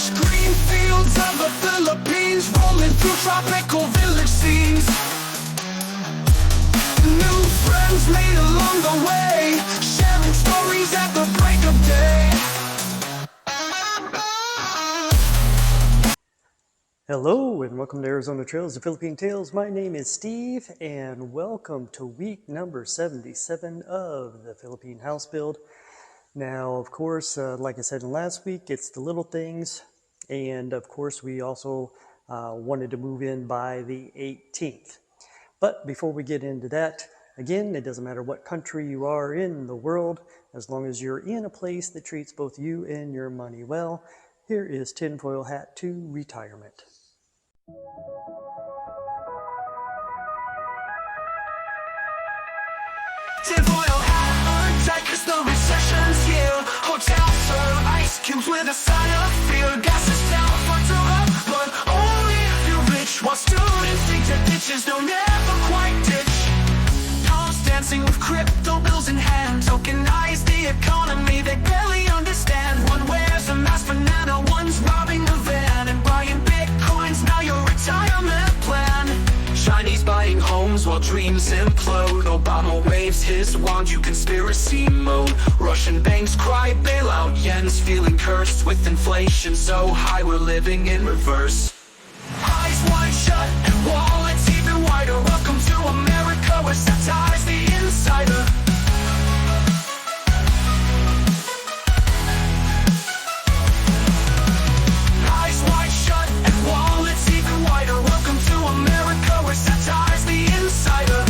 lush green fields of the Philippines, rolling through tropical village scenes. New friends made along the way, sharing stories at the break of day. Hello and welcome to Arizona Trails, the Philippine Tales. My name is Steve and welcome to week number 77 of the Philippine House Build. Now, of course, like I said in last week, it's the little things, and of course we also wanted to move in by the 18th. But before we get into that, again, it doesn't matter what country you are in the world, as long as you're in a place that treats both you and your money well. Here is Tinfoil Hat to Retirement. Tinfoil hat on tight cause the recession's here. Hotels serve ice cubes with a sign of fear. Gas is down, funds are up, but only if you're rich. While students dig their ditches, they'll never quite ditch. Palms dancing with crypto bills in hand. Tokenize the economy, they barely understand. One wears a mask for nano, one's robbing a van and buying bitcoins, now your retirement plan. Chinese buying homes while dreams implode. Obama waves his wand, you conspiracy mode. Russian banks cry bailout, yen's feeling cursed with inflation so high we're living in reverse. Eyes wide shut and wallets even wider. Welcome to America where satire's the insider. Eyes wide shut and wallets even wider. Welcome to America where satire's the insider.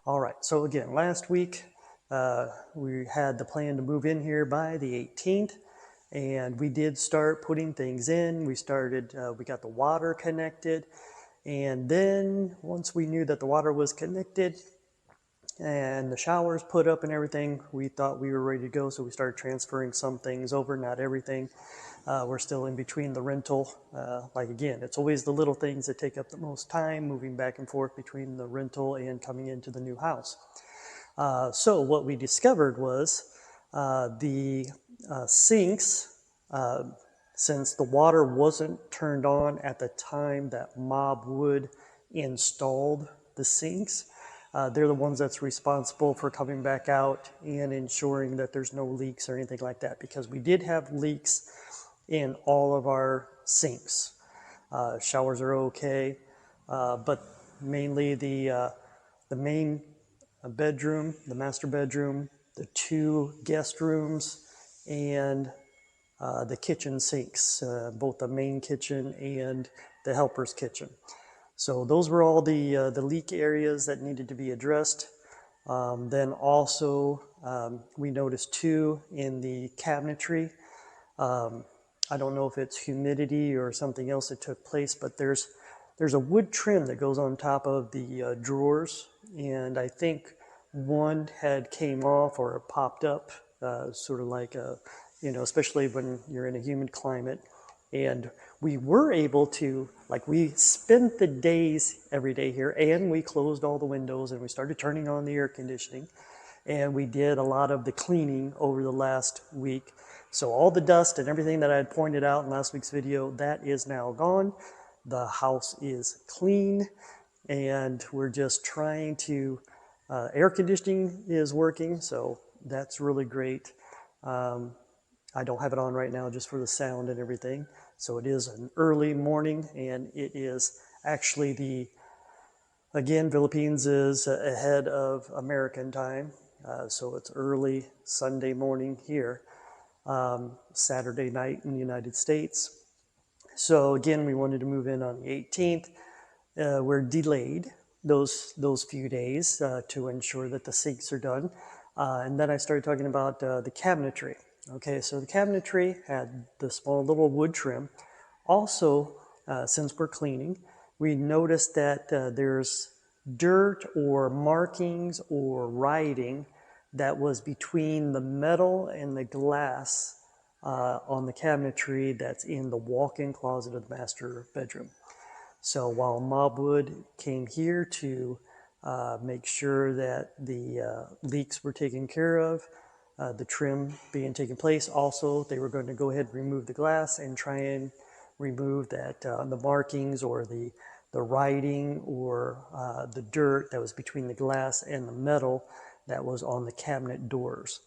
All right, so again, last week we had the plan to move in here by the 18th, and we did start putting things in. We got the water connected, and then once we knew that the water was connected and the showers put up and everything, we thought we were ready to go, so we started transferring some things over, not everything. We're still in between the rental. Like again, it's always the little things that take up the most time, moving back and forth between the rental and coming into the new house. So what we discovered was the sinks, since the water wasn't turned on at the time that Mobwood installed the sinks, they're the ones that's responsible for coming back out and ensuring that there's no leaks or anything like that, because we did have leaks in all of our sinks. Showers are okay, but mainly the main bedroom, the master bedroom, the two guest rooms, and the kitchen sinks, both the main kitchen and the helper's kitchen. So those were all the leak areas that needed to be addressed. Then also we noticed two in the cabinetry. I don't know if it's humidity or something else that took place, but there's a wood trim that goes on top of the drawers, and I think one had came off or popped up, sort of like especially when you're in a humid climate. And we were able to, we spent the days every day here, and we closed all the windows and we started turning on the air conditioning, and we did a lot of the cleaning over the last week. So all the dust and everything that I had pointed out in last week's video, that is now gone. The house is clean, and we're just trying to, air conditioning is working, so that's really great. I don't have it on right now just for the sound and everything. So it is an early morning, and it is actually again, Philippines is ahead of American time. So it's early Sunday morning here, Saturday night in the United States. So again, we wanted to move in on the 18th. We're delayed those few days to ensure that the sinks are done. And then I started talking about the cabinetry. Okay, so the cabinetry had the small little wood trim. Also, since we're cleaning, we noticed that there's dirt or markings or writing that was between the metal and the glass on the cabinetry that's in the walk-in closet of the master bedroom. So while Mobwood came here to make sure that the leaks were taken care of, the trim being taken place. Also, they were going to go ahead and remove the glass and try and remove that the markings or the writing or the dirt that was between the glass and the metal that was on the cabinet doors.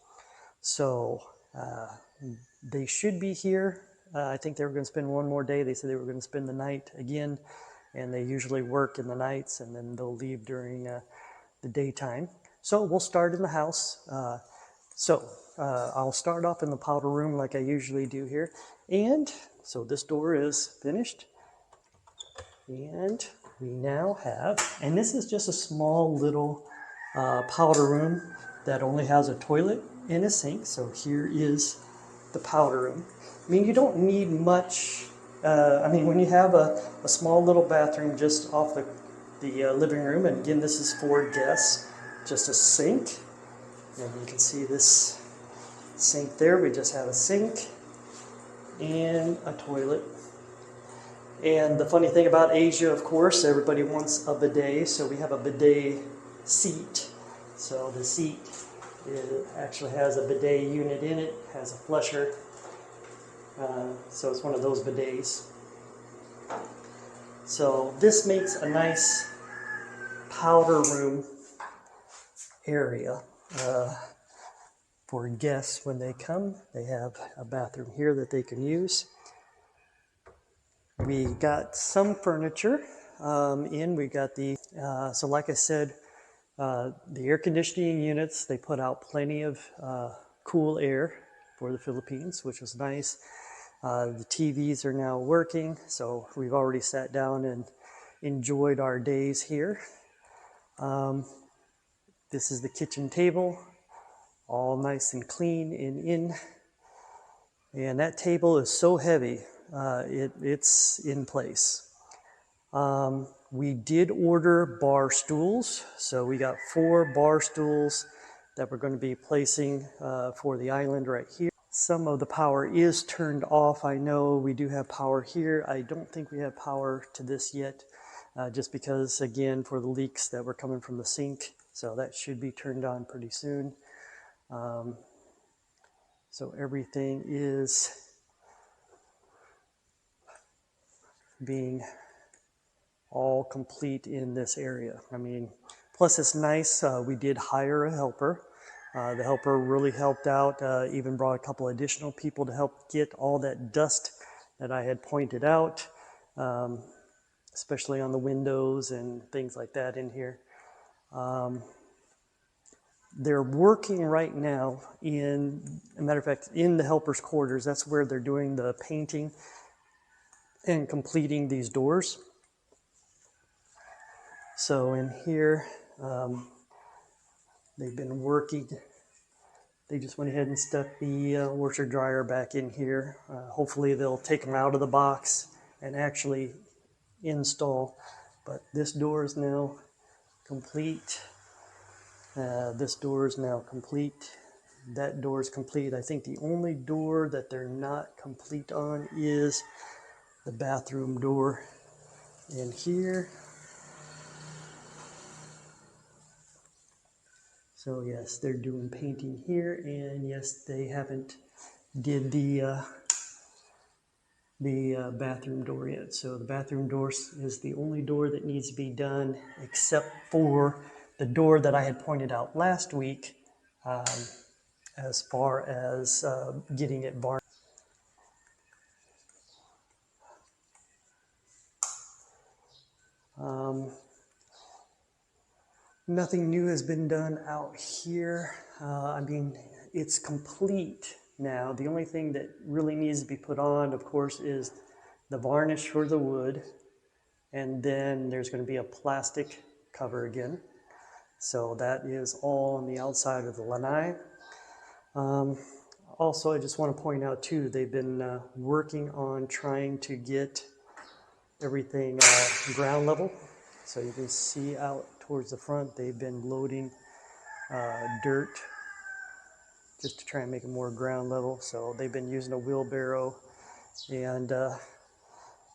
So they should be here. I think they were going to spend one more day. They said they were going to spend the night again, and they usually work in the nights and then they'll leave during the daytime. So we'll start in the house. I'll start off in the powder room like I usually do here. And so this door is finished. And we now have, and this is just a small little powder room that only has a toilet and a sink. So here is the powder room. I mean, you don't need much. When you have a small little bathroom just off the living room, and again, this is for guests, just a sink. And you can see this sink there. We just have a sink and a toilet. And the funny thing about Asia, of course, everybody wants a bidet, so we have a bidet seat. So the seat actually has a bidet unit in it, has a flusher. So it's one of those bidets. So this makes a nice powder room area for guests when they come. They have a bathroom here that they can use. We got some furniture in. We got so like I said, the air conditioning units, they put out plenty of cool air for the Philippines, which was nice. The TVs are now working, so we've already sat down and enjoyed our days here. This is the kitchen table, all nice and clean and in. And that table is so heavy, it's in place. We did order bar stools, so we got 4 bar stools that we're going to be placing for the island right here. Some of the power is turned off. I know we do have power here. I don't think we have power to this yet, just because, again, for the leaks that were coming from the sink. So that should be turned on pretty soon. So everything is being all complete in this area. I mean, plus it's nice. We did hire a helper. The helper really helped out, even brought a couple additional people to help get all that dust that I had pointed out, especially on the windows and things like that in here. They're working right now as a matter of fact, in the helper's quarters. That's where they're doing the painting and completing these doors. So in here, they've been working. They just went ahead and stuck the washer dryer back in here. Hopefully they'll take them out of the box and actually install. But this door is now complete. This door is now complete. That door is complete. I think the only door that they're not complete on is the bathroom door in here. So yes, they're doing painting here, and yes, they haven't did the bathroom door yet. So the bathroom door is the only door that needs to be done, except for the door that I had pointed out last week, as far as getting it varnished. Nothing new has been done out here. I mean, it's complete now. The only thing that really needs to be put on, of course, is the varnish for the wood. And then there's going to be a plastic cover again. So that is all on the outside of the lanai. Also, I just want to point out too, they've been working on trying to get everything ground level. So you can see out towards the front, they've been loading dirt just to try and make it more ground level. So they've been using a wheelbarrow and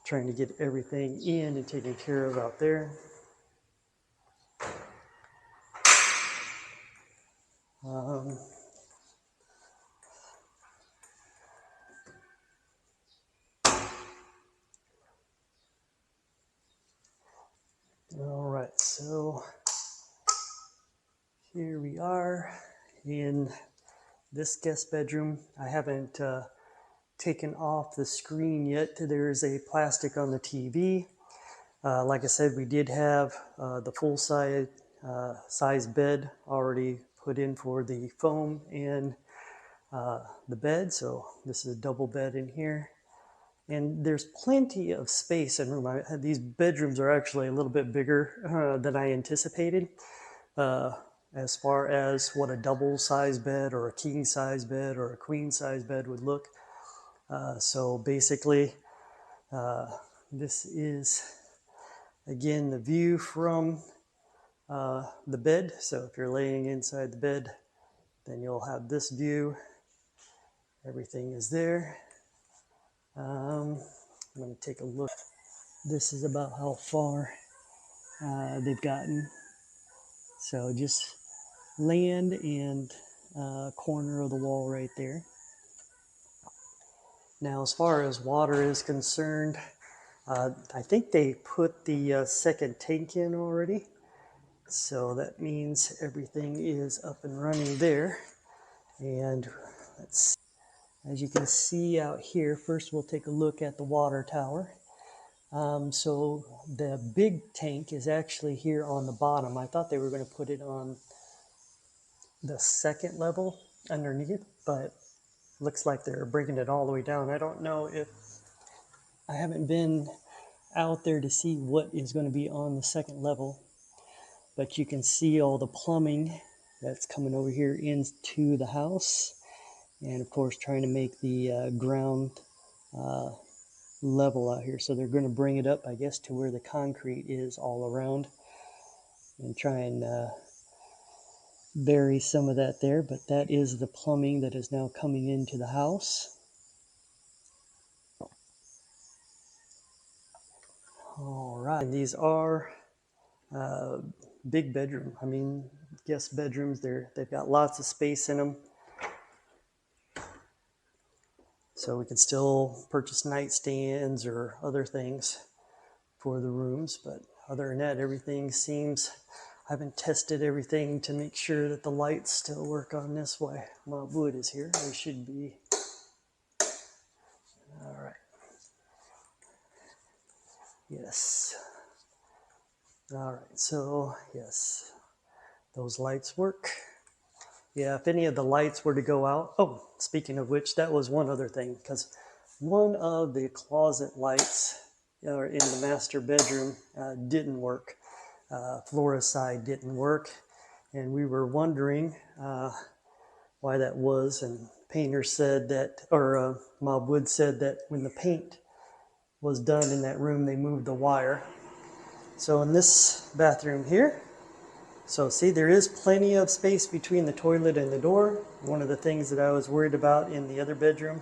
trying to get everything in and taken care of out there. right, so here we are in this guest bedroom. I haven't taken off the screen yet. There's a plastic on the TV. Like I said, we did have the full size bed already put in for the foam and the bed. So this is a double bed in here. And there's plenty of space and room. These bedrooms are actually a little bit bigger than I anticipated. As far as what a double size bed or a king size bed or a queen size bed would look. So basically, this is, again, the view from the bed. So if you're laying inside the bed, then you'll have this view. Everything is there. I'm going to take a look. This is about how far they've gotten. So just land and corner of the wall right there. Now, as far as water is concerned, I think they put the second tank in already. So that means everything is up and running there. And let's, as you can see out here, first we'll take a look at the water tower. So the big tank is actually here on the bottom. I thought they were going to put it on the second level underneath, but looks like they're bringing it all the way down. I don't know if, I haven't been out there to see what is going to be on the second level, but you can see all the plumbing that's coming over here into the house, and of course trying to make the ground level out here. So they're going to bring it up, I guess, to where the concrete is all around and try and bury some of that there, but that is the plumbing that is now coming into the house. All right, and these are big bedroom. I mean, guest bedrooms. They've got lots of space in them, so we can still purchase nightstands or other things for the rooms. But other than that, everything seems. I haven't tested everything to make sure that the lights still work on this way. Mob wood is here. They should be. All right. Yes. All right. So, yes, those lights work. Yeah, if any of the lights were to go out. Oh, speaking of which, that was one other thing, because one of the closet lights in the master bedroom didn't work. Flora's side didn't work, and we were wondering why that was. And painter said that, or Mob Wood said that when the paint was done in that room, they moved the wire. So in this bathroom here, so see, there is plenty of space between the toilet and the door. One of the things that I was worried about in the other bedroom.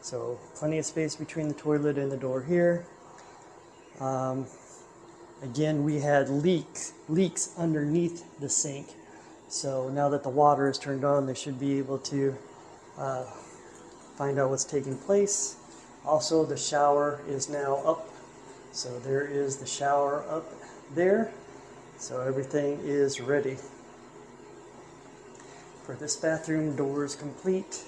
So plenty of space between the toilet and the door here. Again, we had leaks underneath the sink. So now that the water is turned on, they should be able to find out what's taking place. Also, the shower is now up. So there is the shower up there. So everything is ready for this bathroom. Doors complete.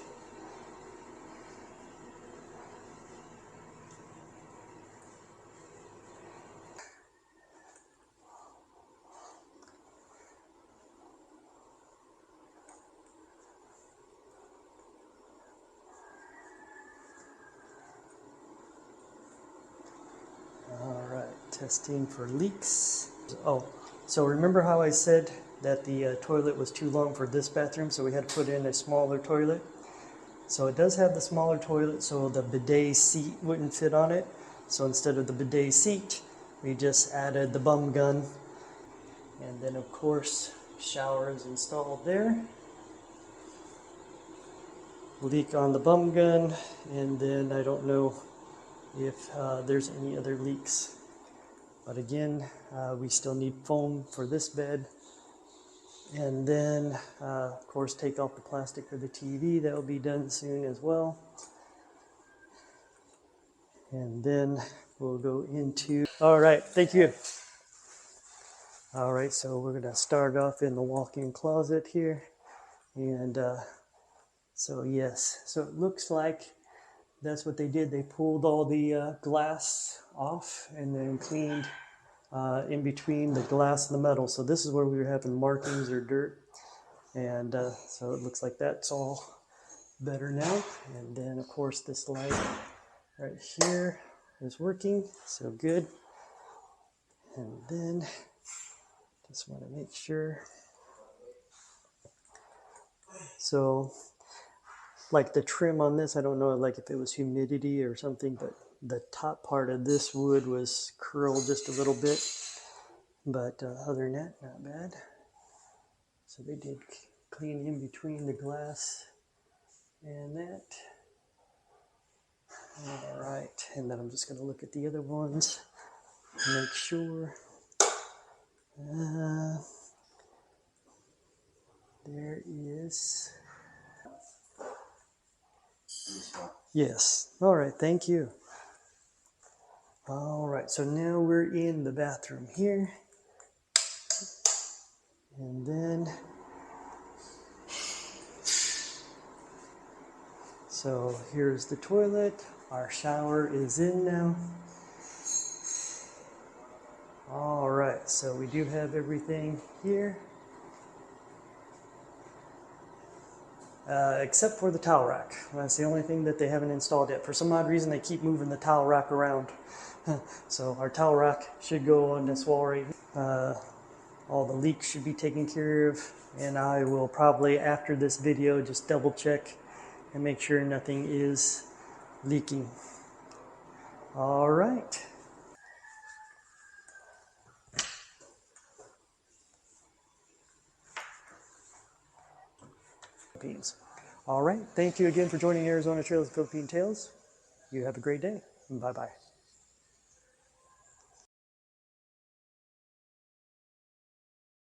All right, testing for leaks. Oh, so remember how I said that the toilet was too long for this bathroom, so we had to put in a smaller toilet? So it does have the smaller toilet, so the bidet seat wouldn't fit on it. So instead of the bidet seat, we just added the bum gun. And then of course, shower is installed there. Leak on the bum gun, and then I don't know if there's any other leaks. But again, we still need foam for this bed. And then, of course, take off the plastic for the TV. That will be done soon as well. And then we'll go into... All right, thank you. All right, so we're gonna start off in the walk-in closet here. And so yes, so it looks like that's what they did. They pulled all the glass off and then cleaned in between the glass and the metal. So this is where we were having markings or dirt. And so it looks like that's all better now. And then of course this light right here is working, so good. And then just want to make sure. So like the trim on this, I don't know like if it was humidity or something, but the top part of this wood was curled just a little bit. But other than that, not bad. So they did clean in between the glass and that. All right, and then I'm just going to look at the other ones and make sure. There is. Yes. All right, thank you. All right, so now we're in the bathroom here. And then, so here's the toilet. Our shower is in now. All right, so we do have everything here. Except for the towel rack. That's the only thing that they haven't installed yet. For some odd reason, they keep moving the towel rack around. So our towel rack should go on this wall right here. All the leaks should be taken care of. And I will probably, after this video, just double check and make sure nothing is leaking. All right. Philippines. All right. Thank you again for joining Arizona Trails and Philippine Tales. You have a great day. Bye-bye.